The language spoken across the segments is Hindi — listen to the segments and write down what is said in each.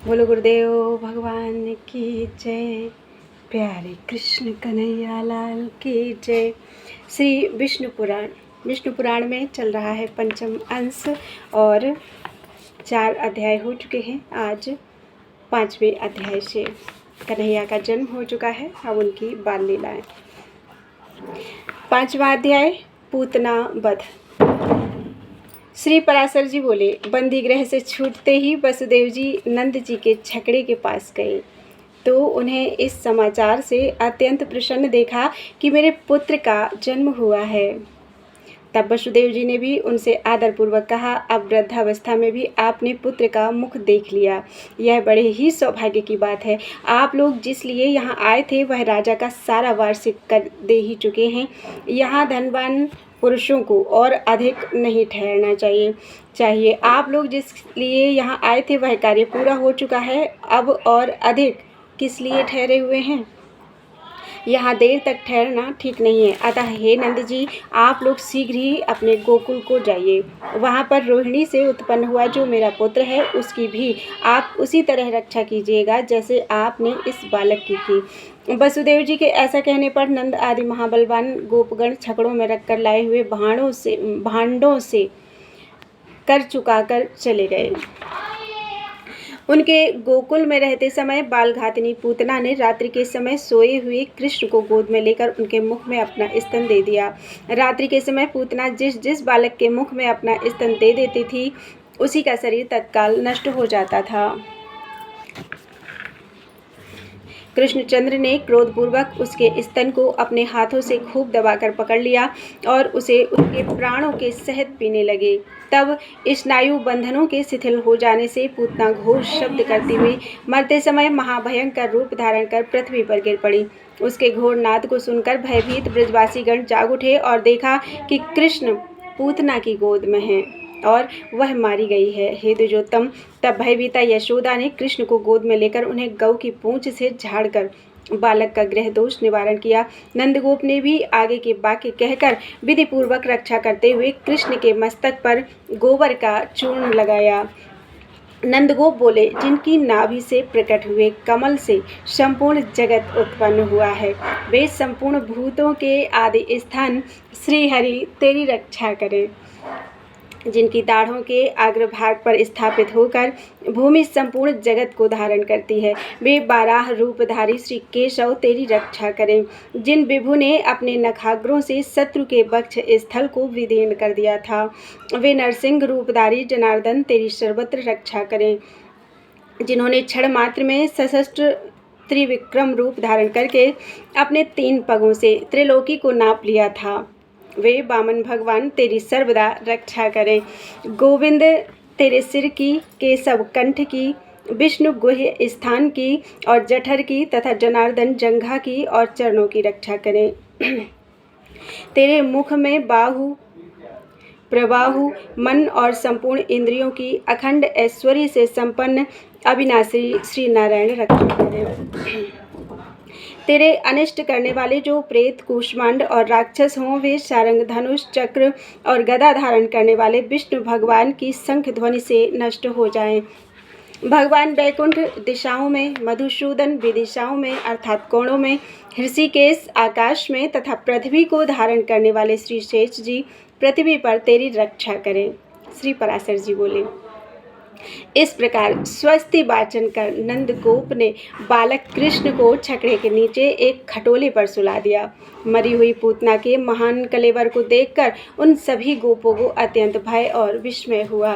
बोलो गुरुदेव भगवान की जय। प्यारे कृष्ण कन्हैया लाल की जय। श्री विष्णु पुराण में चल रहा है पंचम अंश और 4 अध्याय हो चुके हैं। आज 5वें अध्याय से कन्हैया का जन्म हो चुका है। अब उनकी बाल लीलाएं। 5वां अध्याय पूतना वध। श्री पराशर जी बोले, बंदी गृह से छूटते ही वसुदेव जी नंद जी के छकड़े के पास गए तो उन्हें इस समाचार से अत्यंत प्रसन्न देखा कि मेरे पुत्र का जन्म हुआ है। तब वसुदेव जी ने भी उनसे आदरपूर्वक कहा, अब वृद्धावस्था में भी आपने पुत्र का मुख देख लिया, यह बड़े ही सौभाग्य की बात है। आप लोग जिस लिए यहाँ आए थे वह राजा का सारा वार्षिक कर दे ही चुके हैं। यहाँ धनवान पुरुषों को और अधिक नहीं ठहरना चाहिए। आप लोग जिस लिए यहाँ आए थे वह कार्य पूरा हो चुका है। अब और अधिक किस लिए ठहरे हुए हैं? यहाँ देर तक ठहरना ठीक नहीं है। अतः हे नंद जी, आप लोग शीघ्र ही अपने गोकुल को जाइए। वहाँ पर रोहिणी से उत्पन्न हुआ जो मेरा पुत्र है उसकी भी आप उसी तरह रक्षा कीजिएगा जैसे आपने इस बालक की। वसुदेव जी के ऐसा कहने पर नंद आदि महाबलवान गोपगण छकड़ों में रखकर लाए हुए भांडों से कर चुकाकर चले गए। उनके गोकुल में रहते समय बालघातिनी पूतना ने रात्रि के समय सोए हुए कृष्ण को गोद में लेकर उनके मुख में अपना स्तन दे दिया। रात्रि के समय पूतना जिस बालक के मुख में अपना स्तन दे देती थी उसी का शरीर तत्काल नष्ट हो जाता था। कृष्णचंद्र ने क्रोधपूर्वक उसके स्तन को अपने हाथों से खूब दबाकर पकड़ लिया और उसे उसके प्राणों के सहित पीने लगे। तब स्नायु बंधनों के शिथिल हो जाने से पूतना घोर शब्द करती हुई मरते समय महाभयंकर रूप धारण कर पृथ्वी पर गिर पड़ी। उसके घोर नाद को सुनकर भयभीत ब्रजवासीगण जाग उठे और देखा कि कृष्ण पूतना की गोद में है और वह मारी गई है। हे द्विजोत्तम, तब भयभीता यशोदा ने कृष्ण को गोद में लेकर उन्हें गौ की पूंछ से झाड़कर बालक का गृह दोष निवारण किया। नंदगोप ने भी आगे के वाक्य कहकर विधि पूर्वक रक्षा करते हुए कृष्ण के मस्तक पर गोबर का चूर्ण लगाया। नंदगोप बोले, जिनकी नाभि से प्रकट हुए कमल से संपूर्ण जगत उत्पन्न हुआ है, वे संपूर्ण भूतों के आदि स्थान श्री हरि तेरी रक्षा करें। जिनकी दाढ़ों के अग्रभाग पर स्थापित होकर भूमि संपूर्ण जगत को धारण करती है, वे 12 रूपधारी श्री केशव तेरी रक्षा करें। जिन विभु ने अपने नखाग्रों से शत्रु के वक्ष स्थल को विदीर्ण कर दिया था, वे नरसिंह रूपधारी जनार्दन तेरी सर्वत्र रक्षा करें। जिन्होंने क्षण मात्र में सशस्त्र त्रिविक्रम रूप धारण करके अपने 3 पगों से त्रिलोकी को नाप लिया था, वे वामन भगवान तेरी सर्वदा रक्षा करें। गोविंद तेरे सिर की, केशव कंठ की, विष्णु गुह्य स्थान की और जठर की तथा जनार्दन जंघा की और चरणों की रक्षा करें। तेरे मुख में बाहु, प्रबाहु, मन और संपूर्ण इंद्रियों की अखंड ऐश्वर्य से संपन्न अविनाशी श्री नारायण रक्षा करें। तेरे अनिष्ट करने वाले जो प्रेत, कूष्मांड और राक्षस हों, वे सारंग, धनुष, चक्र और गदा धारण करने वाले विष्णु भगवान की शंख ध्वनि से नष्ट हो जाएं। भगवान वैकुंठ दिशाओं में, मधुसूदन विदिशाओं में अर्थात कोणों में, ऋषिकेश आकाश में तथा पृथ्वी को धारण करने वाले श्री शेष जी पृथ्वी पर तेरी रक्षा करें। श्री पराशर जी बोले, इस प्रकार स्वस्ति वाचन कर नंदगोप ने बालक कृष्ण को छकड़े के नीचे एक खटोले पर सुला दिया। मरी हुई पूतना के महान कलेवर को देखकर उन सभी गोपों को अत्यंत भय और विस्मय हुआ।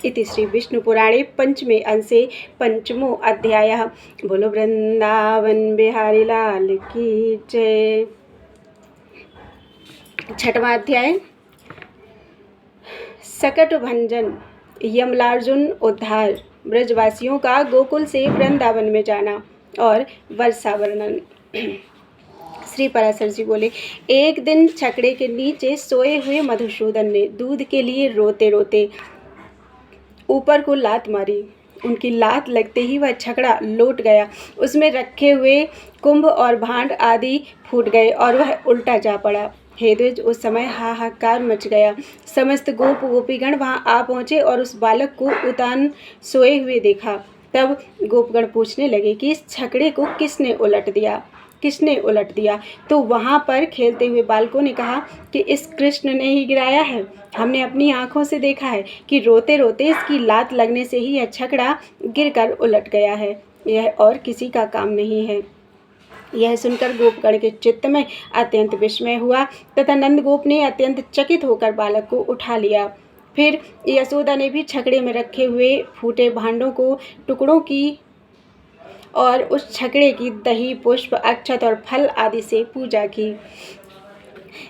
इति श्री विष्णु पुराणे पंचमे अंशे पंचमो अध्यायः। बोलो वृंदावन बिहारी लाल की जय। 6वां अध्याय सकट भंजन, यमलार्जुन उद्धार, ब्रजवासियों का गोकुल से वृंदावन में जाना और वर्षा वर्णन। श्री पराशर जी बोले, एक दिन छकड़े के नीचे सोए हुए मधुसूदन ने दूध के लिए रोते रोते ऊपर को लात मारी। उनकी लात लगते ही वह छकड़ा लौट गया। उसमें रखे हुए कुंभ और भांड आदि फूट गए और वह उल्टा जा पड़ा। हे द्विज, उस समय हाहाकार मच गया। समस्त गोप गोपीगण वहां आ पहुंचे और उस बालक को उतान सोए हुए देखा। तब गोपगण पूछने लगे कि इस छकड़े को किसने उलट दिया। तो वहाँ पर खेलते हुए बालकों ने कहा कि इस कृष्ण ने ही गिराया है। हमने अपनी आंखों से देखा है कि रोते रोते इसकी लात लगने से ही यह छकड़ा गिरकर उलट गया है, यह और किसी का काम नहीं है। यह सुनकर गोपगण के चित्त में अत्यंत विस्मय हुआ तथा नंदगोप ने अत्यंत चकित होकर बालक को उठा लिया। फिर यशोदा ने भी छकड़े में रखे हुए फूटे भांडों को टुकड़ों की और उस छकड़े की दही, पुष्प, अक्षत और फल आदि से पूजा की।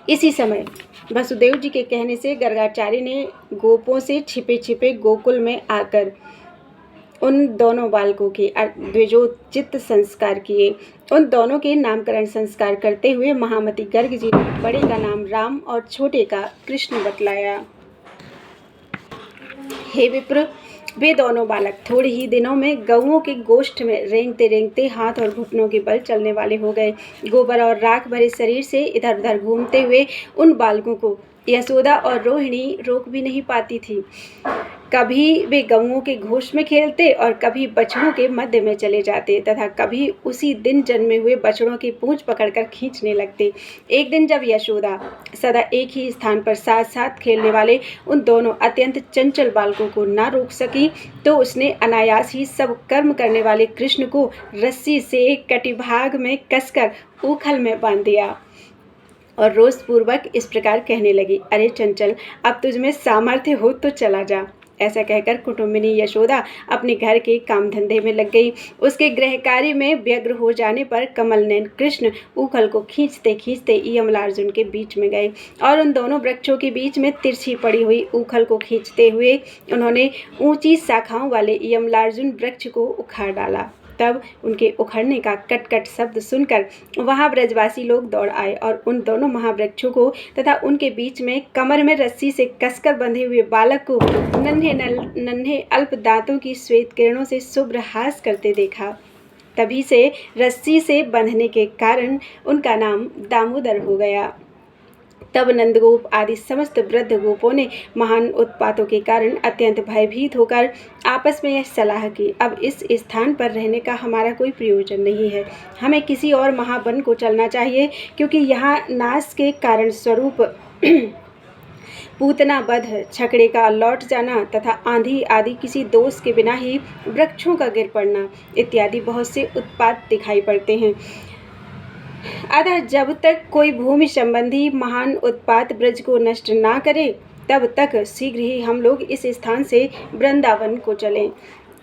इसी समय वसुदेव जी के कहने से गर्गाचार्य ने गोपों से छिपे छिपे गोकुल में आकर उन दोनों बालकों के द्विजोचित संस्कार किए। उन दोनों के नामकरण संस्कार करते हुए महामती गर्ग जी ने बड़े का नाम राम और छोटे का कृष्ण बतलाया। हे विप्र, वे दोनों बालक थोड़े ही दिनों में गौओं के गोष्ठ में रेंगते रेंगते हाथ और घुटनों के बल चलने वाले हो गए। गोबर और राख भरे शरीर से इधर उधर घूमते हुए उन बालकों को यशोदा और रोहिणी रोक भी नहीं पाती थी। कभी वे गौओं के घोष में खेलते और कभी बछड़ों के मध्य में चले जाते तथा कभी उसी दिन जन्मे हुए बछड़ों की पूंछ पकड़कर खींचने लगते। एक दिन जब यशोदा सदा एक ही स्थान पर साथ साथ खेलने वाले उन दोनों अत्यंत चंचल बालकों को ना रोक सकी तो उसने अनायास ही सब कर्म करने वाले कृष्ण को रस्सी से कटिभाग में कसकर ऊखल में बांध दिया और रोषपूर्वक इस प्रकार कहने लगी, अरे चंचल, अब तुझमें सामर्थ्य हो तो चला जा। ऐसा कहकर कुटुंबिनी यशोदा अपने घर के काम धंधे में लग गई। उसके गृह कार्य में व्यग्र हो जाने पर कमल नयन कृष्ण ऊखल को खींचते खींचते यमलार्जुन के बीच में गए और उन दोनों वृक्षों के बीच में तिरछी पड़ी हुई ऊखल को खींचते हुए उन्होंने ऊंची शाखाओं वाले यमलार्जुन वृक्ष को उखाड़ डाला। तब उनके उखड़ने का कटकट शब्द सुनकर वहां ब्रजवासी लोग दौड़ आए और उन दोनों महावृक्षों को तथा उनके बीच में कमर में रस्सी से कसकर बंधे हुए बालक को नन्हे अल्प दांतों की श्वेत किरणों से शुभ्र हास करते देखा। तभी से रस्सी से बंधने के कारण उनका नाम दामोदर हो गया। तब नंदगोप आदि समस्त वृद्ध गोपों ने महान उत्पातों के कारण अत्यंत भयभीत होकर आपस में यह सलाह की, अब इस स्थान पर रहने का हमारा कोई प्रयोजन नहीं है, हमें किसी और महावन को चलना चाहिए, क्योंकि यहाँ नाश के कारण स्वरूप पूतना वध, छकड़े का लौट जाना तथा आंधी आदि किसी दोष के बिना ही वृक्षों का गिर पड़ना इत्यादि बहुत से उत्पात दिखाई पड़ते हैं। अतः जब तक कोई भूमि संबंधी महान उत्पात ब्रज को नष्ट ना करे तब तक शीघ्र ही हम लोग इस स्थान से वृंदावन को चलें।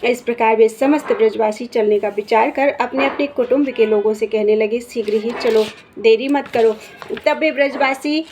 इस प्रकार वे समस्त ब्रजवासी चलने का विचार कर अपने अपने कुटुंब के लोगों से कहने लगे, शीघ्र ही चलो, देरी मत करो। तब वे ब्रजवासी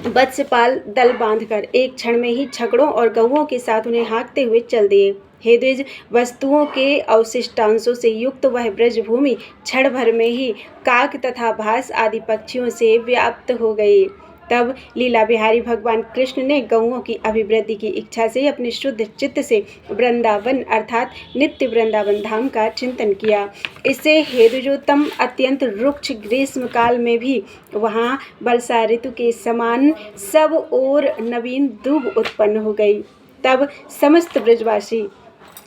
वत्सपाल दल बांधकर एक क्षण में ही छकड़ों और गौओं के साथ उन्हें हाँकते हुए चल दिए। हे द्विज, वस्तुओं के अवशिष्टांशों से युक्त वह ब्रजभूमि क्षण भर में ही काक तथा भास आदि पक्षियों से व्याप्त हो गई। तब लीला बिहारी भगवान कृष्ण ने गौओं की अभिवृद्धि की इच्छा से अपने शुद्ध चित्त से वृंदावन अर्थात नित्य वृंदावन धाम का चिंतन किया। इससे हे द्विजोत्तम, अत्यंत रुक्ष ग्रीष्म काल में भी वहाँ वर्षा ऋतु के समान सब ओर नवीन दूब उत्पन्न हो गई। तब समस्त ब्रजवासी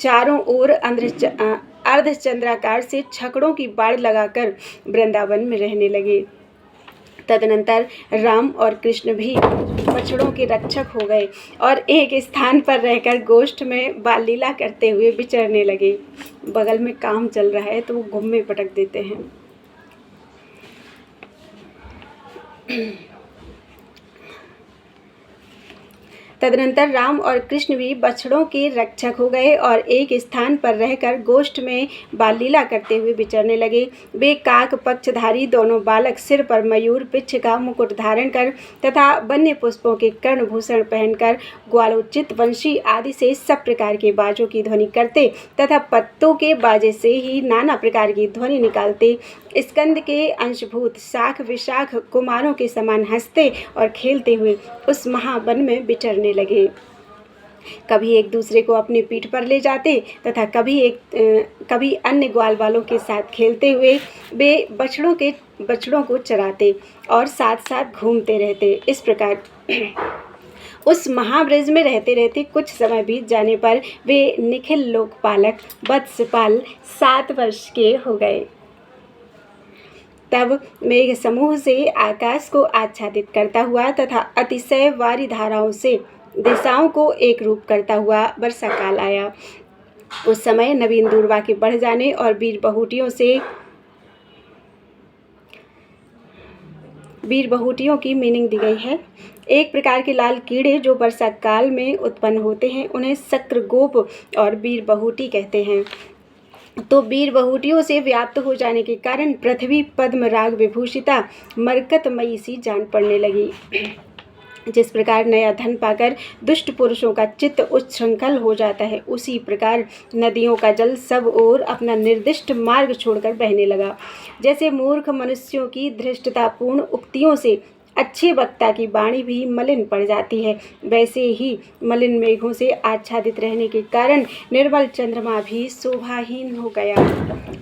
चारों ओर अर्धचंद्राकार से छकड़ों की बाड़ लगाकर वृंदावन में रहने लगे। तदनंतर राम और कृष्ण भी बछड़ों के रक्षक हो गए और एक स्थान पर रहकर गोष्ठ में बाल लीला करते हुए विचरने लगे। बगल में काम चल रहा है तो वो घुम्मे पटक देते हैं। तदनंतर राम और कृष्ण भी बछड़ों के रक्षक हो गए और एक स्थान पर रहकर गोष्ठ में बाल लीला करते हुए विचरने लगे। वे काक पक्षधारी दोनों बालक सिर पर मयूर पिच्छ का मुकुट धारण कर तथा वन्य पुष्पों के कर्णभूषण पहनकर ग्वालोचित वंशी आदि से सब प्रकार के बाजों की ध्वनि करते तथा पत्तों के बाजे से ही नाना प्रकार की ध्वनि निकालते स्कंद के अंशभूत शाख विशाख कुमारों के समान हंसते और खेलते हुए उस महावन में विचरने लगे। कभी एक दूसरे को अपनी पीठ पर ले जाते तथा कभी अन्य ग्वाल वालों के साथ खेलते हुए वे बछड़ों को चराते और साथ साथ घूमते रहते। इस प्रकार उस महाब्रज में रहते रहते कुछ समय बीत जाने पर वे निखिल लोकपालक वत्सपाल 7 वर्ष के हो गए। तब मेघ समूह से आकाश को आच्छादित करता हुआ तथा अतिशय वारी धाराओं से दिशाओं को एक रूप करता हुआ वर्षा काल आया। उस समय नवीन दूर्वा के बढ़ जाने और वीर बहुटियों की मीनिंग दी गई है। एक प्रकार के लाल कीड़े जो वर्षा काल में उत्पन्न होते हैं उन्हें शक्रगोप और वीर बहुटी कहते हैं। तो वीर बहुटियों से व्याप्त हो जाने के कारण पृथ्वी पद्म राग विभूषिता मरकतमयी सी जान पड़ने लगी। जिस प्रकार नया धन पाकर दुष्ट पुरुषों का चित्त उच्छृंखल हो जाता है, उसी प्रकार नदियों का जल सब ओर अपना निर्दिष्ट मार्ग छोड़कर बहने लगा। जैसे मूर्ख मनुष्यों की धृष्टतापूर्ण उक्तियों से अच्छे वक्ता की वाणी भी मलिन पड़ जाती है, वैसे ही मलिन मेघों से आच्छादित रहने के कारण निर्मल चंद्रमा भी शोभाहीन हो गया।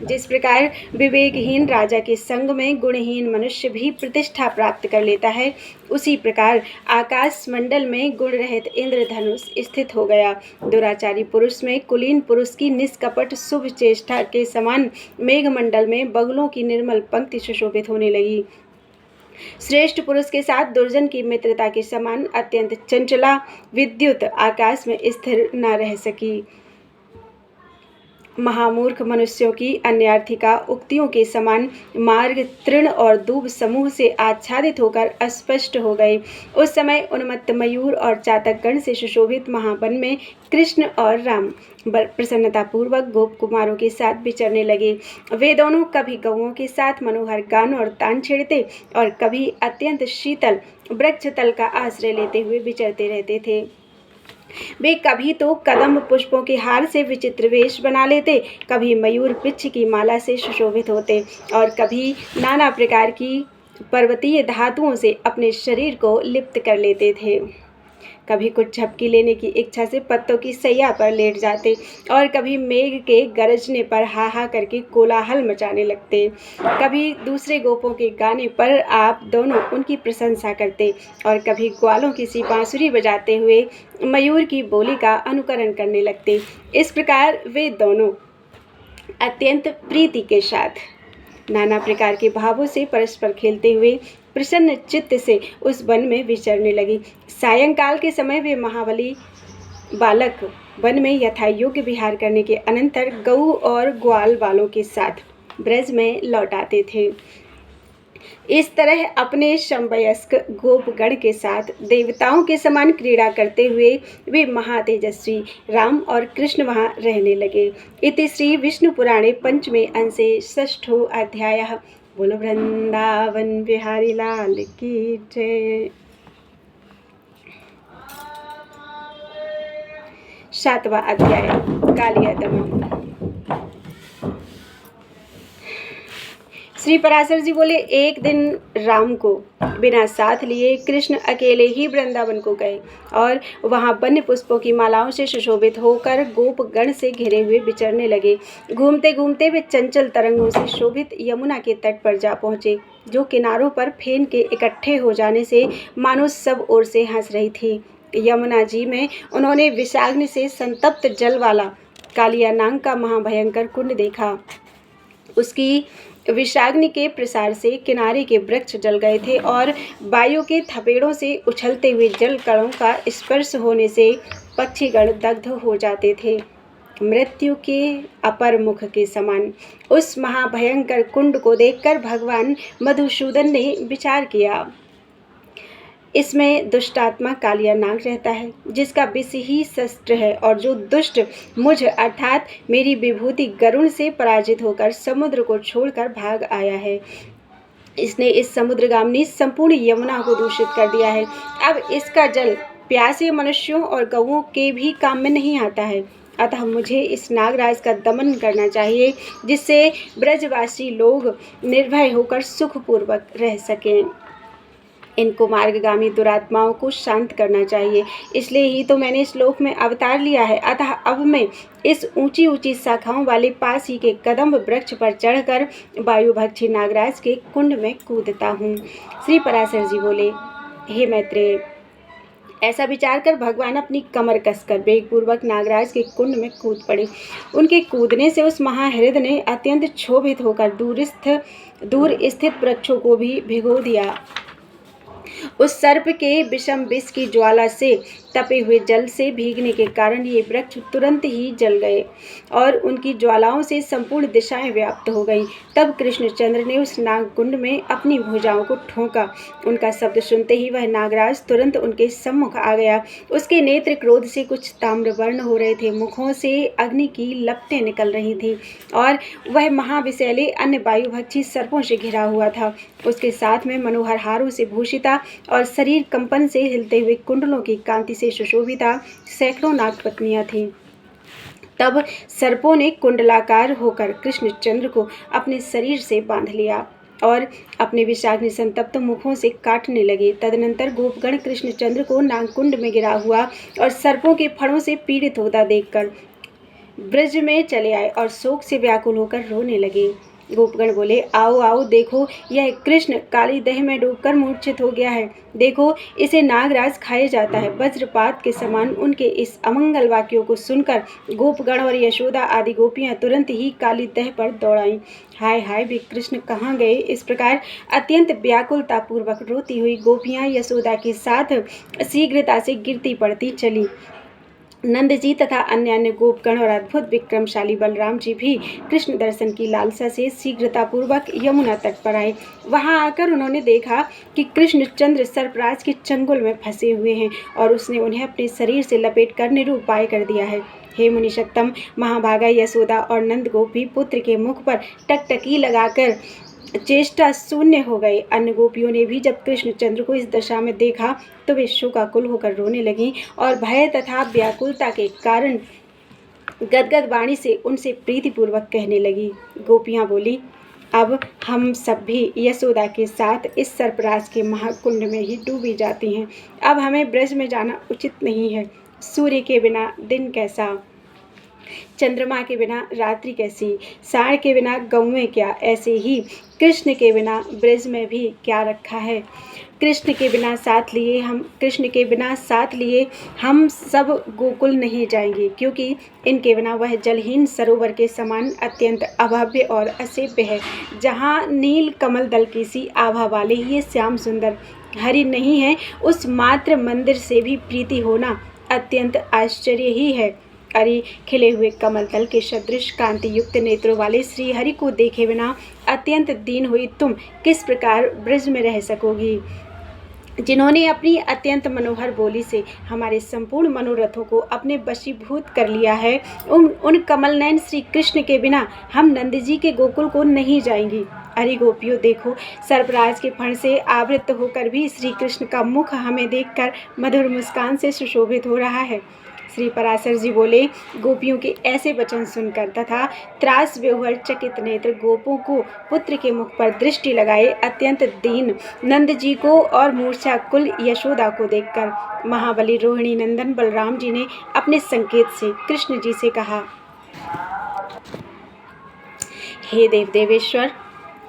जिस प्रकार विवेकहीन राजा के संग में गुणहीन मनुष्य भी प्रतिष्ठा प्राप्त कर लेता है, उसी प्रकार आकाश मंडल में गुण रहित इंद्रधनुष स्थित हो गया। दुराचारी पुरुष में कुलीन पुरुष की निष्कपट शुभ चेष्टा के समान मेघमंडल में बगुलों की निर्मल पंक्ति सुशोभित होने लगी। श्रेष्ठ पुरुष के साथ दुर्जन की मित्रता के समान अत्यंत चंचला विद्युत आकाश में स्थिर न रह सकी। महामूर्ख मनुष्यों की अन्यार्थिका उक्तियों के समान मार्ग तृण और दूब समूह से आच्छादित होकर अस्पष्ट हो गए। उस समय उन्मत्त मयूर और चातकगण से सुशोभित महावन में कृष्ण और राम प्रसन्नतापूर्वक गोप कुमारों के साथ विचरने लगे। वे दोनों कभी गौओं के साथ मनोहर गान और तान छेड़ते और कभी अत्यंत शीतल वृक्ष तल का आश्रय लेते हुए विचरते रहते थे। वे कभी तो कदम्ब पुष्पों के हार से विचित्र वेश बना लेते, कभी मयूर पिच्छ की माला से सुशोभित होते और कभी नाना प्रकार की पर्वतीय धातुओं से अपने शरीर को लिप्त कर लेते थे। कभी कुछ झपकी लेने की इच्छा से पत्तों की सैया पर लेट जाते और कभी मेघ के गरजने पर हा हा करके कोलाहल मचाने लगते। कभी दूसरे गोपों के गाने पर आप दोनों उनकी प्रशंसा करते और कभी ग्वालों की सी बांसुरी बजाते हुए मयूर की बोली का अनुकरण करने लगते। इस प्रकार वे दोनों अत्यंत प्रीति के साथ नाना प्रकार के भावों से परस्पर खेलते हुए प्रसन्न चित्त से उस वन में विचरने लगी। सायंकाल के समय वे महाबली बालक वन में यथायोग्य विहार करने के अनंतर गऊ और ग्वाल वालों के साथ ब्रज में लौट आते थे। इस तरह अपने समवयस्क गोपगण के साथ देवताओं के समान क्रीड़ा करते हुए वे महातेजस्वी राम और कृष्ण वहाँ रहने लगे। इति श्री विष्णु पुराणे पंचमे अंशे षष्ठो अध्यायः। बोलो वृंदावन बिहारी लाल की जय। 7वां अध्याय कालिया दमन। श्री पराशर जी बोले, एक दिन राम को बिना साथ लिए कृष्ण अकेले ही वृंदावन को गए और वहां वन्य पुष्पों की मालाओं से सुशोभित होकर गोप गण से घिरे हुए विचरने लगे। घूमते घूमते वे चंचल तरंगों से शोभित यमुना के तट पर जा पहुँचे, जो किनारों पर फेन के इकट्ठे हो जाने से मानो सब ओर से हंस रही थी। यमुना जी में उन्होंने विषाग्नि से संतप्त जल वाला कालिया नाग का महाभयंकर कुंड देखा। उसकी विषाग्नि के प्रसार से किनारे के वृक्ष जल गए थे और वायु के थपेड़ों से उछलते हुए जल कणों का स्पर्श होने से पक्षीगण दग्ध हो जाते थे, मृत्यु के अपर मुख के समान। उस महाभयंकर कुंड को देखकर भगवान मधुसूदन ने विचार किया, इसमें दुष्टात्मा कालिया नाग रहता है, जिसका विष ही शस्त्र है और जो दुष्ट मुझ अर्थात मेरी विभूति गरुण से पराजित होकर समुद्र को छोड़कर भाग आया है। इसने इस समुद्रगामिनी संपूर्ण यमुना को दूषित कर दिया है। अब इसका जल प्यासे मनुष्यों और गौओं के भी काम में नहीं आता है। अतः मुझे इस नागराज का दमन करना चाहिए, जिससे ब्रजवासी लोग निर्भय होकर सुखपूर्वक रह सकें। इनको मार्गगामी दुरात्माओं को शांत करना चाहिए, इसलिए ही तो मैंने इस लोक में अवतार लिया है। अतः अब मैं इस ऊंची ऊंची शाखाओं वाले पास ही के कदम्ब वृक्ष पर चढ़कर वायुभक्षी नागराज के कुंड में कूदता हूँ। श्री पराशर जी बोले, हे मैत्रेय, ऐसा विचार कर भगवान अपनी कमर कसकर वेगपूर्वक नागराज के कुंड में कूद पड़े। उनके कूदने से उस महाहृद ने अत्यंत क्षोभित होकर दूर स्थित वृक्षों को भी भिगो दिया। उस सर्प के विषम विष की ज्वाला से तपे हुए जल से भीगने के कारण ये वृक्ष तुरंत ही जल गए और उनकी ज्वालाओं से संपूर्ण दिशाएं व्याप्त हो गईं। तब कृष्णचंद्र ने उस नागकुंड में अपनी भुजाओं को ठोंका। उनका शब्द सुनते ही वह नागराज तुरंत उनके सम्मुख आ गया। उसके नेत्र क्रोध से कुछ ताम्रवर्ण हो रहे थे, मुखों से अग्नि की लपटें निकल रही थीं और वह महाविषैले अन्य वायुभक्षी सर्पों से घिरा हुआ था। उसके साथ में मनोहर हारों से भूषिता और शरीर कंपन से हिलते हुए कुंडलों की कांति से सुशोभिता सैकड़ों नागपत्नियां थीं। तब सर्पों ने कुंडलाकार होकर कृष्णचंद्र को अपने शरीर से बांध लिया और अपने विषाग्नि संतप्त मुखों से काटने लगे। तदनंतर गोपगण कृष्णचंद्र को नागकुंड में गिरा हुआ और सर्पों के फणों से पीड़ित होता देखकर ब्रज में चले आए और शोक से व्याकुल होकर रोने लगे। गोपगण बोले, आओ आओ, देखो यह कृष्ण काली दह में डूबकर मूर्छित हो गया है। देखो इसे नागराज खाए जाता है। वज्रपात के समान उनके इस अमंगल वाक्यों को सुनकर गोपगण और यशोदा आदि गोपियां तुरंत ही काली दह पर दौड़ाईं। हाय हाय, वे कृष्ण कहाँ गए? इस प्रकार अत्यंत व्याकुलतापूर्वक रोती हुई गोपियां यशोदा के साथ शीघ्रता से गिरती पड़ती चली। नंद जी तथा अन्य गोपगण और अद्भुत विक्रमशाली बलराम जी भी कृष्ण दर्शन की लालसा से शीघ्रतापूर्वक यमुना तट पर आए। वहां आकर उन्होंने देखा कि कृष्णचंद्र सर्पराज के चंगुल में फंसे हुए हैं और उसने उन्हें अपने शरीर से लपेट कर निरुपाय कर दिया है। हे मुनिषत्तम, महाभागा यशोदा और नंद गोप भी पुत्र के मुख पर टकटकी लगाकर चेष्टा शून्य हो गए। अन्य गोपियों ने भी जब कृष्णचंद्र को इस दशा में देखा तो वे शोकाकुल होकर रोने लगीं और भय तथा व्याकुलता के कारण गदगद वाणी से उनसे प्रीतिपूर्वक कहने लगी। गोपियां बोली, अब हम सब भी यशोदा के साथ इस सर्पराज के महाकुंड में ही डूबी जाती हैं। अब हमें ब्रज में जाना उचित नहीं है। सूर्य के बिना दिन कैसा, चंद्रमा के बिना रात्रि कैसी, साढ़ के बिना गौवें क्या, ऐसे ही कृष्ण के बिना ब्रज में भी क्या रखा है। कृष्ण के बिना साथ लिए हम सब गोकुल नहीं जाएंगे, क्योंकि इनके बिना वह जलहीन सरोवर के समान अत्यंत अभव्य और असेव्य है, जहाँ नील कमल दल की सी आभा वाले ये श्याम सुंदर हरि नहीं है। उस मात्र मंदिर से भी प्रीति होना अत्यंत आश्चर्य ही है। अरे, खिले हुए कमल तल के सदृश कांति युक्त नेत्रों वाले श्री हरि को देखे बिना अत्यंत दीन हुई तुम किस प्रकार ब्रज में रह सकोगी? जिन्होंने अपनी अत्यंत मनोहर बोली से हमारे संपूर्ण मनोरथों को अपने वशीभूत कर लिया है, उन कमल नयन श्री कृष्ण के बिना हम नंद जी के गोकुल को नहीं जाएंगी। अरे गोपियों, देखो सर्पराज के फण से आवृत होकर भी श्री कृष्ण का मुख हमें देखकर मधुर मुस्कान से सुशोभित हो रहा है। श्री पराशर जी बोले, गोपियों के ऐसे वचन सुनकर तथा त्रास विह्वल चकित नेत्र गोपों को पुत्र के मुख पर दृष्टि लगाए अत्यंत दीन नंद जी को और मूर्छा कुल यशोदा को देखकर महाबली रोहिणी नंदन बलराम जी ने अपने संकेत से कृष्ण जी से कहा, हे देव देवेश्वर,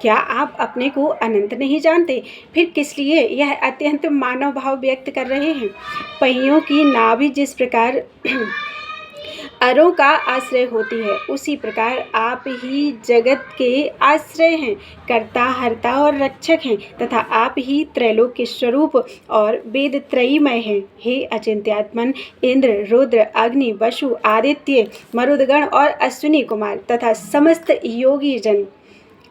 क्या आप अपने को अनंत नहीं जानते? फिर किस लिए यह अत्यंत मानव भाव व्यक्त कर रहे हैं? पहियों की नाभि जिस प्रकार अरों का आश्रय होती है, उसी प्रकार आप ही जगत के आश्रय हैं, कर्ता हर्ता और रक्षक हैं तथा आप ही त्रैलोक के स्वरूप और वेद त्रयीमय हैं। हे अचिंत्यात्मन, इंद्र, रुद्र, अग्नि, वसु, आदित्य, मरुदगण और अश्विनी कुमार तथा समस्त योगी जन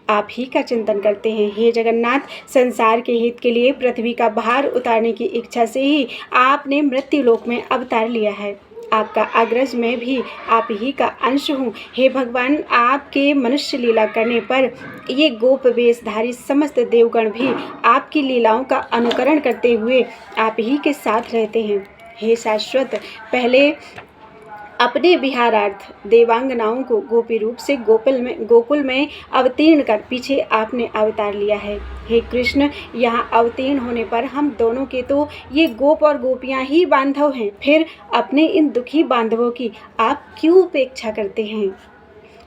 आप ही का चिंतन करते हैं। हे जगन्नाथ, संसार के हित के लिए पृथ्वी का भार उतारने की इच्छा से ही आपने मृत्युलोक में अवतार लिया है। आपका अग्रज मैं भी आप ही का अंश हूँ। हे भगवान, आपके मनुष्य लीला करने पर ये गोप वेशधारी समस्त देवगण भी आपकी लीलाओं का अनुकरण करते हुए आप ही के साथ रहते हैं। हे शाश्वत, पहले अपने विहारार्थ देवांगनाओं को गोपी रूप से गोकुल में अवतीर्ण कर पीछे आपने अवतार लिया है। हे कृष्ण, यहाँ अवतीर्ण होने पर हम दोनों के तो ये गोप और गोपियाँ ही बांधव हैं, फिर अपने इन दुखी बांधवों की आप क्यों उपेक्षा करते हैं?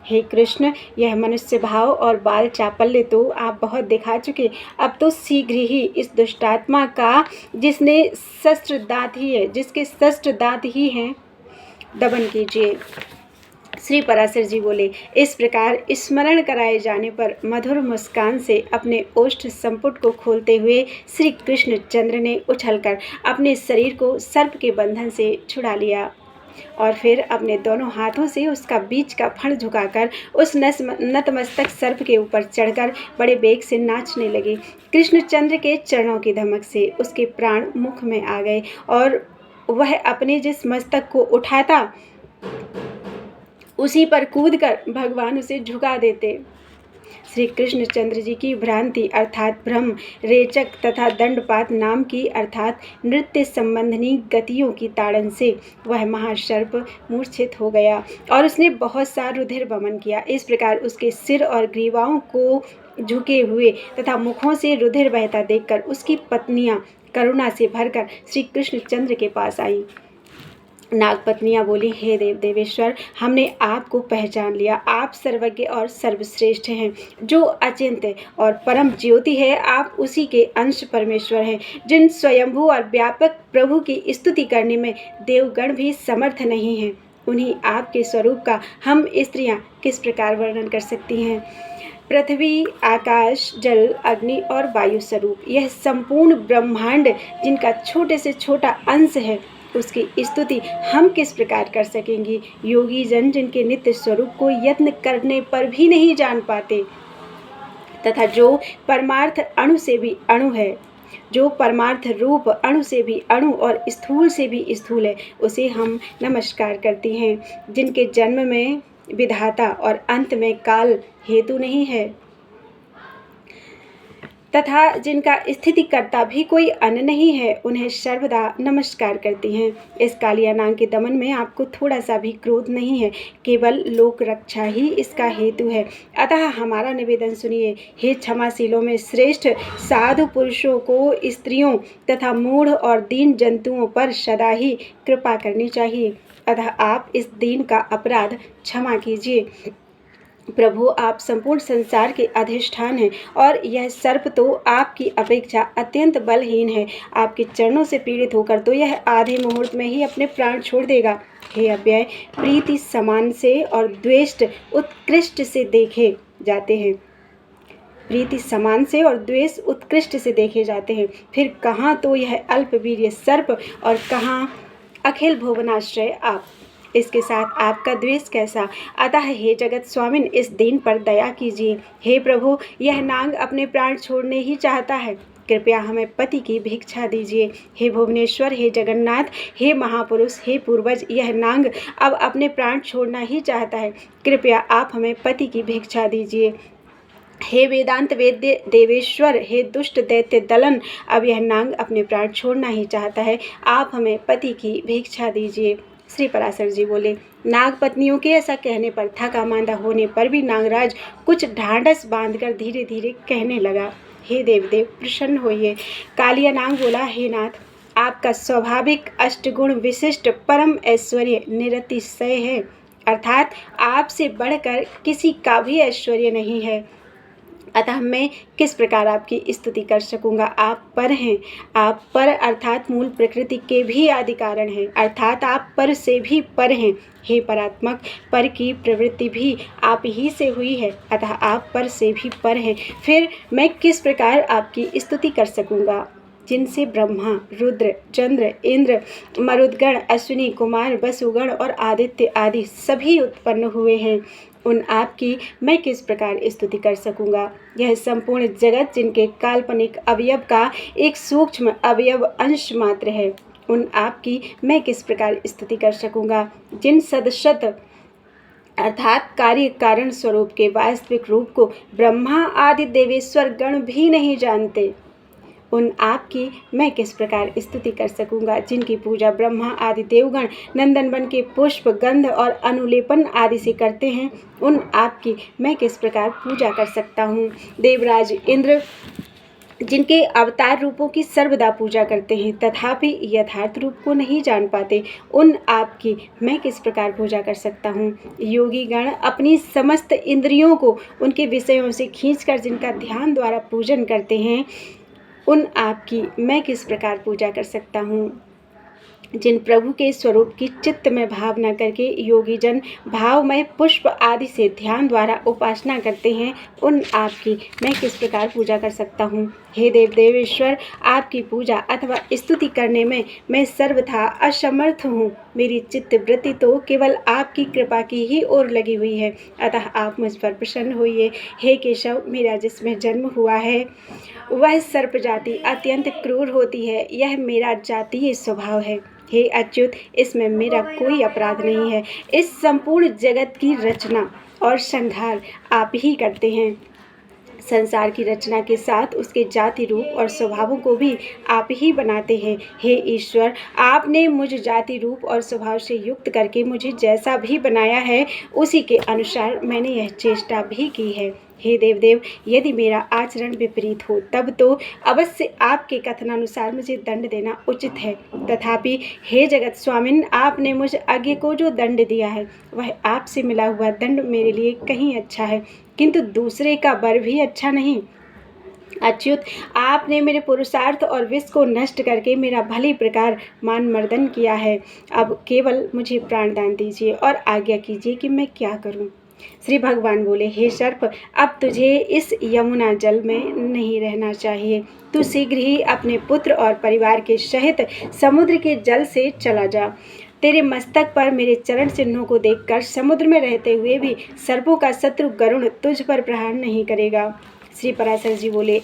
हे कृष्ण, यह मनुष्य भाव और बाल चापल्य तो आप बहुत दिखा चुके। अब तो शीघ्र ही इस दुष्टात्मा का जिसके शस्त्र दांत ही हैं, दमन कीजिए। श्री पराशर जी बोले, इस प्रकार स्मरण कराए जाने पर मधुर मुस्कान से अपने ओष्ठ संपुट को खोलते हुए श्री कृष्ण चंद्र ने उछलकर अपने शरीर को सर्प के बंधन से छुड़ा लिया और फिर अपने दोनों हाथों से उसका बीच का फण झुकाकर उस नतमस्तक सर्प के ऊपर चढ़कर बड़े वेग से नाचने लगे। कृष्णचंद्र के चरणों की धमक से उसके प्राण मुख में आ गए और वह अपने जिस मस्तक को उठाता उसी पर कूदकर भगवान उसे झुका देते। श्री कृष्णचंद्र जी की भ्रांति अर्थात भ्रम, रेचक तथा दंडपात नाम की अर्थात नृत्य संबंधिनी गतियों की ताड़न से वह महासर्प मूर्छित हो गया और उसने बहुत सा रुधिर वमन किया। इस प्रकार उसके सिर और ग्रीवाओं को झुके हुए तथा मुखों से रुधिर बहता देखकर उसकी पत्नियां करुणा से भरकर श्री कृष्णचंद्र के पास आईं। नागपत्नियां बोली, हे देवेश्वर, हमने आपको पहचान लिया। आप सर्वज्ञ और सर्वश्रेष्ठ हैं। जो अचिंत्य और परम ज्योति है, आप उसी के अंश परमेश्वर हैं। जिन स्वयंभू और व्यापक प्रभु की स्तुति करने में देवगण भी समर्थ नहीं हैं, उन्हीं आपके स्वरूप का हम स्त्रियां किस प्रकार वर्णन कर सकती हैं। पृथ्वी, आकाश, जल, अग्नि और वायु स्वरूप यह संपूर्ण ब्रह्मांड जिनका छोटे से छोटा अंश है, उसकी स्तुति हम किस प्रकार कर सकेंगे। योगी जन जिनके नित्य स्वरूप को यत्न करने पर भी नहीं जान पाते तथा जो परमार्थ अणु से भी अणु है, जो परमार्थ रूप अणु से भी अणु और स्थूल से भी स्थूल है, उसे हम नमस्कार करती हैं। जिनके जन्म में विधाता और अंत में काल हेतु नहीं है तथा जिनका स्थिति करता भी कोई अन्य नहीं है, उन्हें सर्वदा नमस्कार करती हैं। इस कालिया नाग के दमन में आपको थोड़ा सा भी क्रोध नहीं है, केवल लोक रक्षा ही इसका हेतु है। अतः हमारा निवेदन सुनिए। हे क्षमाशीलों में श्रेष्ठ, साधु पुरुषों को स्त्रियों तथा मूढ़ और दीन जंतुओं पर सदा ही कृपा करनी चाहिए। अतः आप इस दीन का अपराध क्षमा कीजिए। प्रभु, आप संपूर्ण संसार के अधिष्ठान हैं और यह सर्प तो आपकी अपेक्षा अत्यंत बलहीन है। आपके चरणों से पीड़ित होकर तो यह आधे मुहूर्त में ही अपने प्राण छोड़ देगा। हे अव्यय, प्रीति समान से और द्वेष उत्कृष्ट से देखे जाते हैं। प्रीति समान से और द्वेष उत्कृष्ट से देखे जाते हैं। फिर कहाँ तो यह अल्पवीर्य सर्प और कहाँ अखिल भुवनाश्रय आप। इसके साथ आपका द्वेष कैसा। अतः हे जगत स्वामिन, इस दीन पर दया कीजिए। हे प्रभु, यह नाग अपने प्राण छोड़ने ही चाहता है, कृपया हमें पति की भिक्षा दीजिए। हे भुवनेश्वर, हे जगन्नाथ, हे महापुरुष, हे पूर्वज, यह नाग अब अपने प्राण छोड़ना ही चाहता है, कृपया आप हमें पति की भिक्षा दीजिए। हे वेदांत वेद्य देवेश्वर, हे दुष्ट दैत्य दलन, अब यह नाग अपने प्राण छोड़ना ही चाहता है, आप हमें पति की भिक्षा दीजिए। श्री पराशर जी बोले, नाग पत्नियों के ऐसा कहने पर थका मांदा होने पर भी नागराज कुछ ढांढस बांधकर धीरे धीरे कहने लगा, हे देवदेव प्रसन्न होइए। कालिया नाग बोला, हे नाथ, आपका स्वाभाविक अष्टगुण विशिष्ट परम ऐश्वर्य निरतिशय है, अर्थात आपसे बढ़कर किसी का भी ऐश्वर्य नहीं है। अतः मैं किस प्रकार आपकी स्तुति कर सकूंगा। आप पर हैं, आप पर अर्थात मूल प्रकृति के भी आदि कारण हैं, अर्थात आप पर से भी पर हैं। हे परात्मक, पर की प्रवृत्ति भी आप ही से हुई है, अतः आप पर से भी पर हैं। फिर मैं किस प्रकार आपकी स्तुति कर सकूंगा, जिनसे ब्रह्मा, रुद्र, चंद्र, इंद्र, मरुदगण, अश्विनी कुमार, वसुगण और आदित्य आदि सभी उत्पन्न हुए हैं, उन आपकी मैं किस प्रकार स्तुति कर सकूंगा। यह संपूर्ण जगत जिनके काल्पनिक अवयव का एक सूक्ष्म अवयव अंश मात्र है, उन आपकी मैं किस प्रकार स्तुति कर सकूंगा। जिन सदशत अर्थात कार्य कारण स्वरूप के वास्तविक रूप को ब्रह्मा आदि देवेश्वर गण भी नहीं जानते, उन आपकी मैं किस प्रकार स्तुति कर सकूंगा। जिनकी पूजा ब्रह्मा आदि देवगण नंदन वन के पुष्प, गंध और अनुलेपन आदि से करते हैं, उन आपकी मैं किस प्रकार पूजा कर सकता हूँ। देवराज इंद्र जिनके अवतार रूपों की सर्वदा पूजा करते हैं तथापि यथार्थ रूप को नहीं जान पाते, उन आपकी मैं किस प्रकार पूजा कर सकता हूँ। योगी गण अपनी समस्त इंद्रियों को उनके विषयों से खींचकर जिनका ध्यान द्वारा पूजन करते हैं, उन आपकी मैं किस प्रकार पूजा कर सकता हूँ। जिन प्रभु के स्वरूप की चित्त में भावना करके योगी जन भावमय पुष्प आदि से ध्यान द्वारा उपासना करते हैं, उन आपकी मैं किस प्रकार पूजा कर सकता हूँ। हे देव देवेश्वर, आपकी पूजा अथवा स्तुति करने में मैं सर्वथा असमर्थ हूँ। मेरी चित्त वृत्ति तो केवल आपकी कृपा की ही ओर लगी हुई है, अतः आप मुझ पर प्रसन्न होइए। हे केशव, मेरा जिसमें जन्म हुआ है वह सर्प जाति अत्यंत क्रूर होती है, यह मेरा जातीय स्वभाव है। हे अच्युत, इसमें मेरा कोई अपराध नहीं है। इस संपूर्ण जगत की रचना और संहार आप ही करते हैं। संसार की रचना के साथ उसके जाति रूप और स्वभावों को भी आप ही बनाते हैं। हे ईश्वर, आपने मुझ जाति रूप और स्वभाव से युक्त करके मुझे जैसा भी बनाया है उसी के अनुसार मैंने यह चेष्टा भी की है। हे देवदेव, यदि मेरा आचरण विपरीत हो तब तो अवश्य आपके कथनानुसार मुझे दंड देना उचित है। तथापि हे जगत स्वामिन, आपने मुझ आज्ञा को जो दंड दिया है वह आपसे मिला हुआ दंड मेरे लिए कहीं अच्छा है, किंतु दूसरे का बर भी अच्छा नहीं। अच्युत, आपने मेरे पुरुषार्थ और विष को नष्ट करके मेरा भली प्रकार मान मर्दन किया है। अब केवल मुझे प्राणदान दीजिए और आज्ञा कीजिए कि मैं क्या करूं। श्री भगवान बोले, हे सर्प, अब तुझे इस यमुना जल में नहीं रहना चाहिए। तू शीघ्र ही अपने पुत्र और परिवार के सहित समुद्र के जल से चला जा। तेरे मस्तक पर मेरे चरण चिन्हों को देखकर समुद्र में रहते हुए भी सर्पों का शत्रु गरुड़ तुझ पर प्रहार नहीं करेगा। श्री पराशर जी बोले,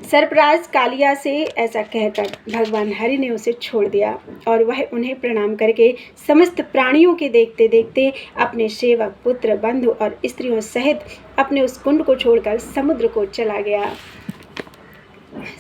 सर्पराज कालिया से ऐसा कहकर भगवान हरि ने उसे छोड़ दिया और वह उन्हें प्रणाम करके समस्त प्राणियों के देखते देखते अपने सेवक, पुत्र, बंधु और स्त्रियों सहित अपने उस कुंड को छोड़कर समुद्र को चला गया।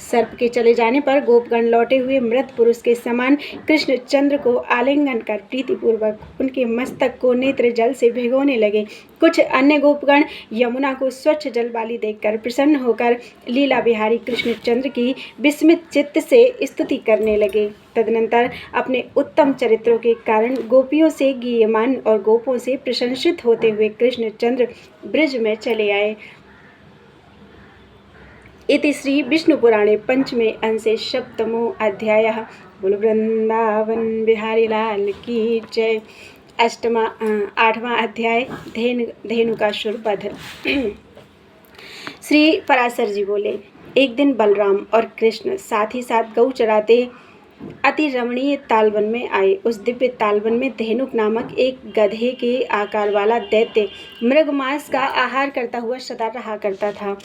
सर्प के चले जाने पर गोपगण लौटे हुए मृत पुरुष के समान कृष्णचंद्र को आलिंगन कर प्रीतिपूर्वक उनके मस्तक को नेत्र जल से भिगोने लगे। कुछ अन्य गोपगण यमुना को स्वच्छ जल वाली देखकर प्रसन्न होकर लीला बिहारी कृष्णचंद्र की विस्मित चित्त से स्तुति करने लगे। तदनंतर अपने उत्तम चरित्रों के कारण गोपियों से गीयमान और गोपों से प्रशंसित होते हुए कृष्णचंद्र ब्रज में चले आए। इति श्री विष्णु पुराणे पंचमे अंशे सप्तमो अध्यायः। बोलो वृंदावन बिहारी लाल की जय। आठवां अध्याय धेनुकासुर वध। श्री पराशर जी बोले, एक दिन बलराम और कृष्ण साथ ही साथ गौ चराते अति रमणीय तालवन में आए। उस दिव्य तालवन में धेनुक नामक एक गधे के आकार वाला दैत्य मृग मांस का आहार करता हुआ सदा रहा करता था।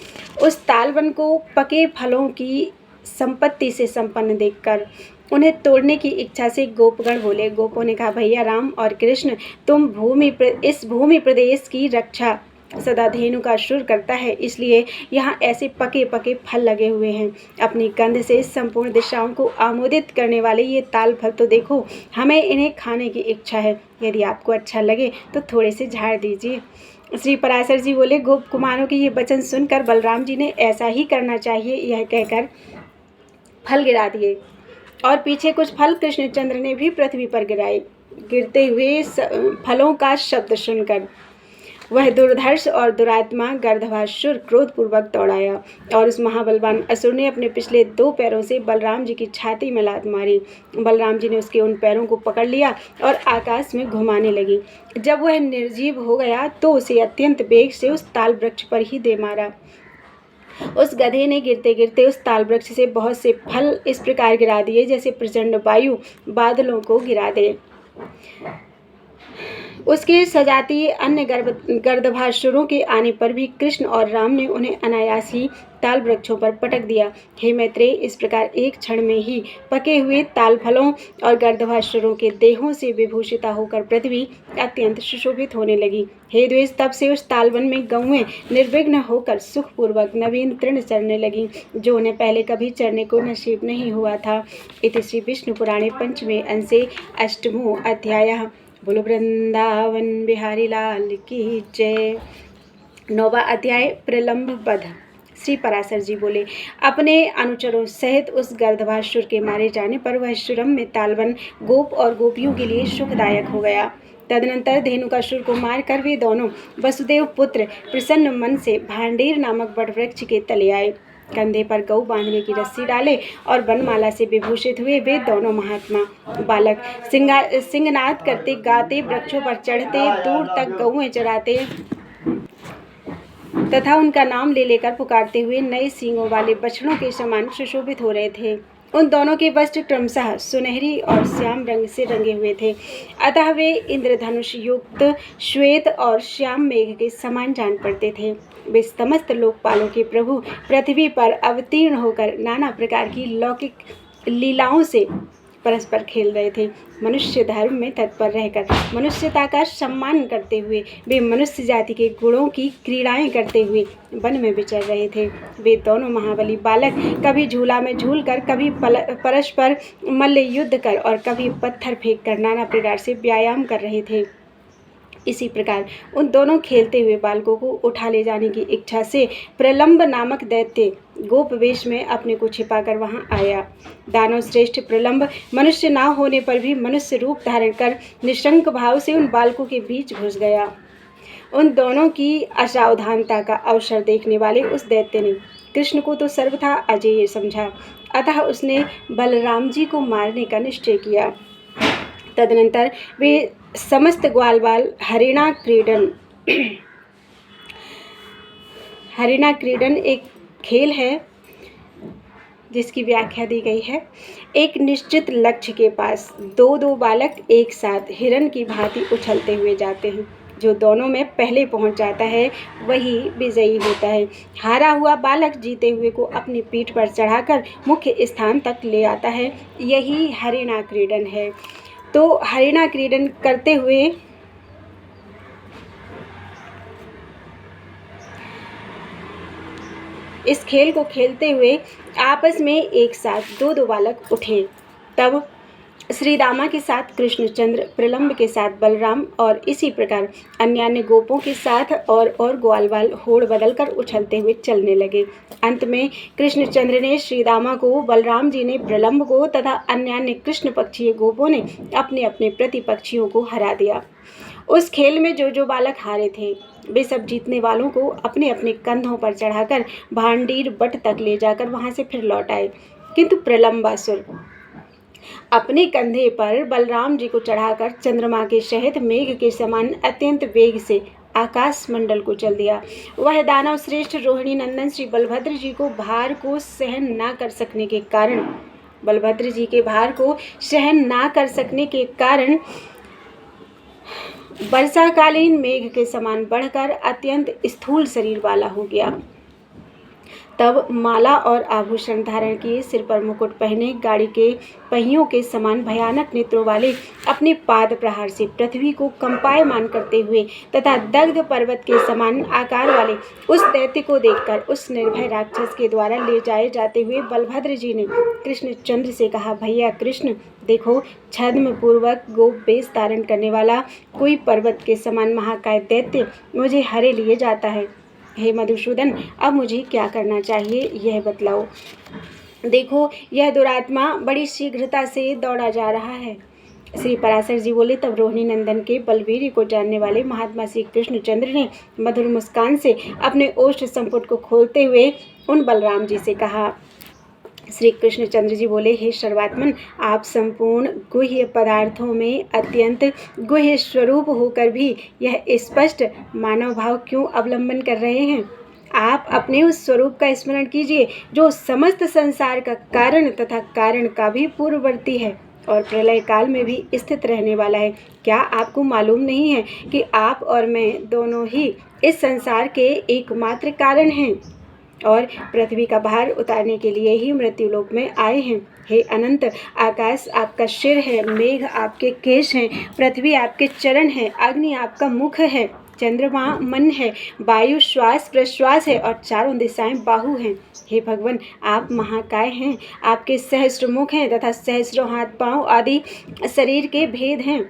उस तालवन को पके फलों की संपत्ति से संपन्न देखकर उन्हें तोड़ने की इच्छा से गोपगण बोले। गोपों ने कहा, भैया राम और कृष्ण, तुम इस भूमि प्रदेश की रक्षा सदा धेनुकासुर करता है, इसलिए यहाँ ऐसे पके पके फल लगे हुए हैं। अपनी गंध से संपूर्ण दिशाओं को आमोदित करने वाले ये ताल फल तो देखो, हमें इन्हें खाने की इच्छा है। यदि आपको अच्छा लगे तो थोड़े से झाड़ दीजिए। श्री पराशर जी बोले, गोप कुमारों के ये वचन सुनकर बलराम जी ने ऐसा ही करना चाहिए यह कहकर फल गिरा दिए और पीछे कुछ फल कृष्णचंद्र ने भी पृथ्वी पर गिराए। गिरते हुए फलों का शब्द सुनकर वह दुर्धर्ष और दुरात्मा गर्दभासुर क्रोधपूर्वक दौड़ाया और उस महाबलवान असुर ने अपने पिछले 2 पैरों से बलराम जी की छाती में लात मारी। बलराम जी ने उसके उन पैरों को पकड़ लिया और आकाश में घुमाने लगी। जब वह निर्जीव हो गया तो उसे अत्यंत वेग से उस ताल वृक्ष पर ही दे मारा। उस गधे ने गिरते गिरते उस ताल वृक्ष से बहुत से फल इस प्रकार गिरा दिए जैसे प्रचंड वायु बादलों को गिरा दे। उसके सजातीय अन्य गर्दभासुरों के आने पर भी कृष्ण और राम ने उन्हें अनायास ही ताल वृक्षों पर पटक दिया। हे मैत्रेय, इस प्रकार एक क्षण में ही पके हुए ताल फलों और गर्दभासुरों के देहों से विभूषिता होकर पृथ्वी अत्यंत सुशोभित होने लगी। हे द्वेष, तब से उस तालवन में गौएं निर्विघ्न होकर सुखपूर्वक नवीन तृण चरने लगी, जो उन्हें पहले कभी चरने को नसीब नहीं हुआ था। इति श्री विष्णु पुराणे पंचमे अंशे अष्टमो अध्यायः। बोलो वृंदावन बिहारी लाल की जय। 9वां अध्याय प्रलंब वध। श्री पराशर जी बोले, अपने अनुचरों सहित उस गर्दभासुर के मारे जाने पर वह श्रम में तालवन गोप और गोपियों के लिए सुखदायक हो गया। तदनंतर धेनुकासुर को मारकर वे दोनों वसुदेव पुत्र प्रसन्न मन से भांडेर नामक वटवृक्ष के तले आए। कंधे पर गऊ बांधने की रस्सी डाले और वनमाला से विभूषित हुए वे दोनों महात्मा बालक सिंहनाद करते गाते, वृक्षों पर चढ़ते, दूर तक गऊएं चराते तथा उनका नाम ले लेकर पुकारते हुए नए सींगों वाले बछड़ों के समान सुशोभित हो रहे थे। उन दोनों के वस्त्र क्रमशः सुनहरी और श्याम रंग से रंगे हुए थे, अतः वे इंद्रधनुष युक्त श्वेत और श्याम मेघ के समान जान पड़ते थे। वे समस्त लोकपालों के प्रभु पृथ्वी पर अवतीर्ण होकर नाना प्रकार की लौकिक लीलाओं से परस्पर खेल रहे थे। मनुष्य धर्म में तत्पर रहकर मनुष्यता का सम्मान करते हुए वे मनुष्य जाति के गुणों की क्रीड़ाएं करते हुए वन में विचर रहे थे। वे दोनों महाबली बालक कभी झूला में झूलकर, कभी परस्पर मल्ल युद्ध कर और कभी पत्थर फेंक कर नाना प्रकार से व्यायाम कर रहे थे। इसी प्रकार उन दोनों खेलते हुए बालकों को उठा ले जाने की इच्छा से प्रलंब नामक दैत्य गोप वेश में अपने को छिपाकर वहां आया। दानव श्रेष्ठ प्रलंब मनुष्य ना होने पर भी मनुष्य रूप धारण कर निशंक भाव से उन बालकों के बीच घुस गया। उन दोनों की असावधानता का अवसर देखने वाले उस दैत्य ने कृष्ण को तो सर्वथा अजेय समझा, अतः उसने बलराम जी को मारने का निश्चय किया। तदनंतर वे समस्त ग्वालबाल हरिणा क्रीडन एक खेल है जिसकी व्याख्या दी गई है। एक निश्चित लक्ष्य के पास दो दो बालक एक साथ हिरण की भांति उछलते हुए जाते हैं। जो दोनों में पहले पहुंच जाता है वही विजयी होता है। हारा हुआ बालक जीते हुए को अपनी पीठ पर चढ़ाकर मुख्य स्थान तक ले आता है। यही हरिणा क्रीडन है। तो हरिणा क्रीडन करते हुए इस खेल को खेलते हुए आपस में एक साथ दो दो बालक उठे। तब श्री रामा के साथ कृष्णचंद्र, प्रलंब के साथ बलराम और इसी प्रकार अन्य गोपों के साथ और ग्वालबाल होड़ बदलकर उछलते हुए चलने लगे। अंत में कृष्णचंद्र ने श्री रामा को, बलराम जी ने प्रलंब को तथा अन्य कृष्ण पक्षीय गोपों ने अपने अपने प्रतिपक्षियों को हरा दिया। उस खेल में जो जो बालक हारे थे वे सब जीतने वालों को अपने अपने कंधों पर चढ़ाकर भांडीर बट तक ले जाकर वहां से फिर लौट आए। किंतु प्रलंबासुर अपने कंधे पर बलराम जी को चढ़ाकर चंद्रमा के सहित मेघ के समान अत्यंत वेग से आकाश मंडल को चल दिया। वह दानव श्रेष्ठ रोहिणी नंदन श्री बलभद्र जी को भार को सहन ना कर सकने के कारण वर्षाकालीन मेघ के समान बढ़कर अत्यंत स्थूल शरीर वाला हो गया। तब माला और आभूषण धारण किए, सिर पर मुकुट पहने, गाड़ी के पहियों के समान भयानक नेत्रों वाले, अपने पाद प्रहार से पृथ्वी को कंपायमान करते हुए तथा दग्ध पर्वत के समान आकार वाले उस दैत्य को देखकर उस निर्भय राक्षस के द्वारा ले जाए जाते हुए बलभद्र जी ने कृष्णचंद्र से कहा, भैया कृष्ण, देखो, छद्म पूर्वक गोप वेश धारण करने वाला कोई पर्वत के समान महाकाय दैत्य मुझे हरे लिए जाता है। हे मधुसूदन, अब मुझे क्या करना चाहिए यह बतलाओ। देखो, यह दुरात्मा बड़ी शीघ्रता से दौड़ा जा रहा है। श्री पराशर जी बोले, तब रोहिणी नंदन के बलवीर को जानने वाले महात्मा श्री कृष्णचंद्र ने मधुर मुस्कान से अपने ओष्ठ संपुट को खोलते हुए उन बलराम जी से कहा। श्री कृष्णचंद्र जी बोले, हे सर्वात्मन, आप संपूर्ण गुह्य पदार्थों में अत्यंत गुह्य स्वरूप होकर भी यह स्पष्ट मानव भाव क्यों अवलंबन कर रहे हैं? आप अपने उस स्वरूप का स्मरण कीजिए जो समस्त संसार का कारण तथा कारण का भी पूर्ववर्ती है और प्रलय काल में भी स्थित रहने वाला है। क्या आपको मालूम नहीं है कि आप और मैं दोनों ही इस संसार के एकमात्र कारण हैं और पृथ्वी का भार उतारने के लिए ही मृत्युलोक में आए हैं? हे अनंत, आकाश आपका सिर है, मेघ आपके केश हैं, पृथ्वी आपके चरण हैं, अग्नि आपका मुख है, चंद्रमा मन है, वायु श्वास प्रश्वास है और चारों दिशाएं बाहु हैं। हे भगवान, आप महाकाय हैं, आपके सहस्त्र मुख हैं तथा सहस्रों हाथ पांव आदि शरीर के भेद हैं।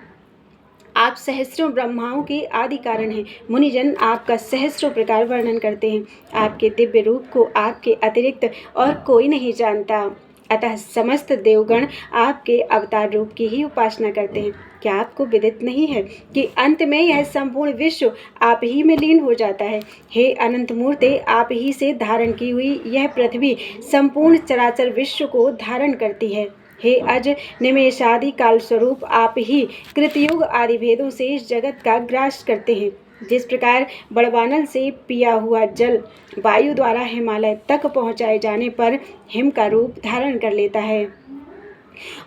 आप सहस्रों ब्रह्माओं के आदि कारण हैं। मुनिजन आपका सहस्रों प्रकार वर्णन करते हैं। आपके दिव्य रूप को आपके अतिरिक्त और कोई नहीं जानता। अतः समस्त देवगण आपके अवतार रूप की ही उपासना करते हैं। क्या आपको विदित नहीं है कि अंत में यह संपूर्ण विश्व आप ही में लीन हो जाता है। हे अनंत मूर्ते, आप ही से धारण की हुई यह पृथ्वी संपूर्ण चराचर विश्व को धारण करती है। हे अज निमेष आदि काल स्वरूप आप ही कृतयुग आदि भेदों से इस जगत का ग्रास करते हैं। जिस प्रकार बड़वानल से पिया हुआ जल वायु द्वारा हिमालय तक पहुँचाए जाने पर हिम का रूप धारण कर लेता है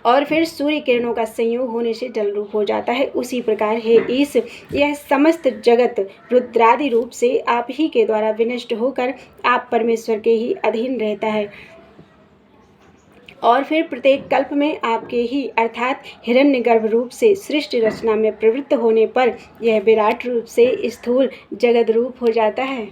और फिर सूर्य किरणों का संयोग होने से जल रूप हो जाता है, उसी प्रकार है ईश यह समस्त जगत रुद्रादि रूप से आप ही के द्वारा विनष्ट होकर आप परमेश्वर के ही अधीन रहता है और फिर प्रत्येक कल्प में आपके ही अर्थात हिरण्यगर्भ रूप से सृष्टि रचना में प्रवृत्त होने पर यह विराट रूप से स्थूल जगत रूप हो जाता है।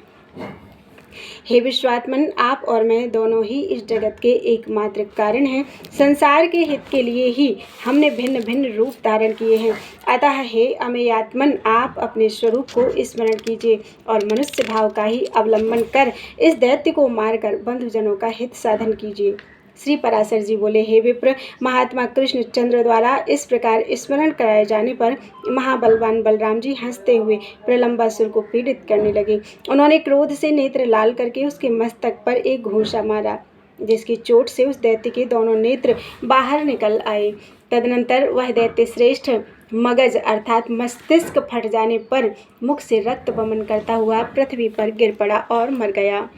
हे विश्वात्मन, आप और मैं दोनों ही इस जगत के एकमात्र कारण हैं। संसार के हित के लिए ही हमने भिन्न भिन्न रूप धारण किए हैं। अतः हे अमेयात्मन, आप अपने स्वरूप को स्मरण कीजिए और मनुष्य भाव का ही अवलंबन कर इस दैत्य को मारकर बंधुजनों का हित साधन कीजिए। श्री पराशर जी बोले, हे विप्र, महात्मा कृष्ण चंद्र द्वारा इस प्रकार स्मरण कराए जाने पर महाबलवान बलराम जी हंसते हुए प्रलंबासुर को पीड़ित करने लगे। उन्होंने क्रोध से नेत्र लाल करके उसके मस्तक पर एक घूंसा मारा, जिसकी चोट से उस दैत्य के दोनों नेत्र बाहर निकल आए। तदनंतर वह दैत्य श्रेष्ठ मगज अर्थात मस्तिष्क फट जाने पर मुख से रक्त वमन करता हुआ पृथ्वी पर गिर पड़ा और मर गया।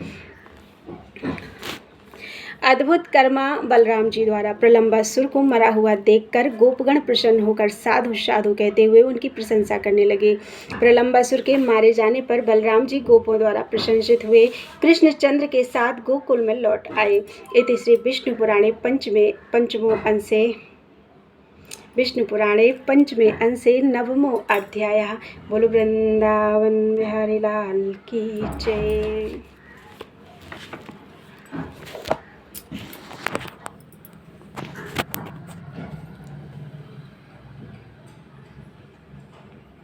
अद्भुत कर्मा बलराम जी द्वारा प्रलंबासुर को मरा हुआ देखकर गोपगण प्रसन्न होकर साधु साधु कहते हुए उनकी प्रशंसा करने लगे। प्रलंबासुर के मारे जाने पर बलराम जी गोपों द्वारा प्रशंसित हुए कृष्णचंद्र के साथ गोकुल में लौट आए। इति श्री विष्णु पुराणे पंचमे अंशे नवमो अध्यायः। बोलो वृंदावन बिहारी लाल की जय।